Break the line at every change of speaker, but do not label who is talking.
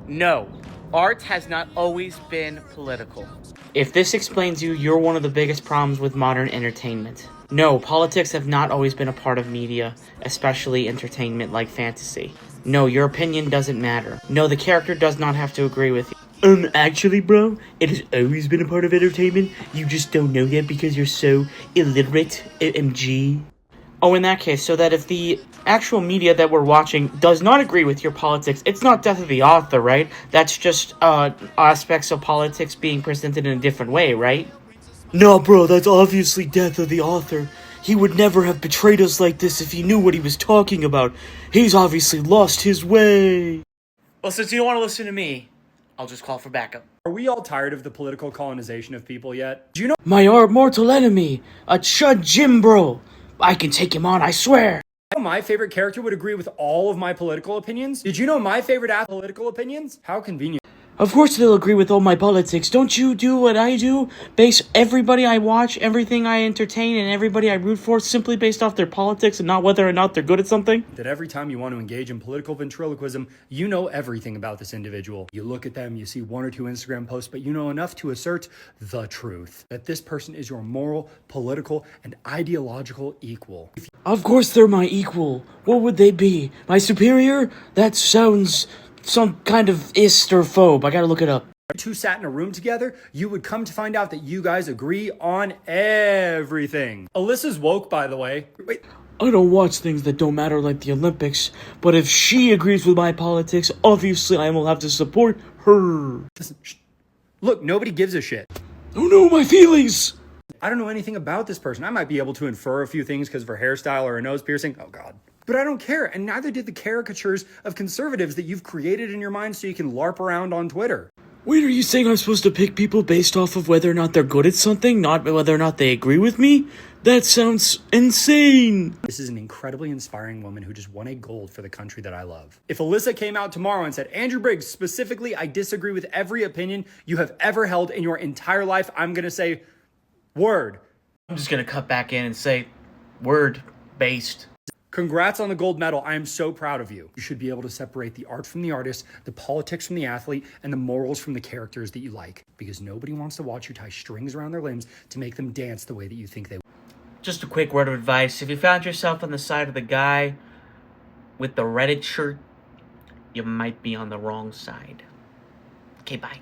No, art has not always been political.
If this explains you, you're one of the biggest problems with modern entertainment. No, politics have not always been a part of media, especially entertainment like fantasy. No, your opinion doesn't matter. No, the character does not have to agree with you. Actually, bro, it has always been a part of entertainment. You just don't know yet because you're so illiterate, OMG. Oh, in that case, so that if the actual media that we're watching does not agree with your politics, it's not death of the author, right? That's just, aspects of politics being presented in a different way, right? No, bro, that's obviously death of the author. He would never have betrayed us like this if he knew what he was talking about. He's obviously lost his way.
Well, since you don't want to listen to me, I'll just call for backup.
Are we all tired of the political colonization of people yet? Do you know
My mortal enemy, a Chud Jim bro. I can take him on, I swear.
my favorite character would agree with all of my political opinions? Did you know my favorite political opinions? How convenient.
Of course they'll agree with all my politics. Don't you do what I do? Base everybody I watch, everything I entertain, and everybody I root for simply based off their politics and not whether or not they're good at something?
That every time you want to engage in political ventriloquism, you know everything about this individual. You look at them, you see one or two Instagram posts, but you know enough to assert the truth. That this person is your moral, political, and ideological equal.
Of course they're my equal. What would they be? My superior? That sounds some kind of ist or phobe. I gotta look it up.
If you two sat in a room together, you would come to find out that you guys agree on everything. Alyssa's woke, by the way. Wait.
I don't watch things that don't matter like the Olympics, but if she agrees with my politics, obviously I will have to support her.
Listen, look, nobody gives a shit.
Oh no, my feelings!
I don't know anything about this person. I might be able to infer a few things because of her hairstyle or her nose piercing. Oh, God. But I don't care, and neither did the caricatures of conservatives that you've created in your mind so you can LARP around on Twitter.
Wait, are you saying I'm supposed to pick people based off of whether or not they're good at something, not whether or not they agree with me? That sounds insane!
This is an incredibly inspiring woman who just won a gold for the country that I love. If Alyssa came out tomorrow and said, Andrew Briggs, specifically, I disagree with every opinion you have ever held in your entire life, I'm gonna say, word.
I'm just gonna cut back in and say, word based.
Congrats on the gold medal. I am so proud of you. You should be able to separate the art from the artist, the politics from the athlete, and the morals from the characters that you like. Because nobody wants to watch you tie strings around their limbs to make them dance the way that you think they would.
Just a quick word of advice. If you found yourself on the side of the guy with the Reddit shirt, you might be on the wrong side. Okay, bye.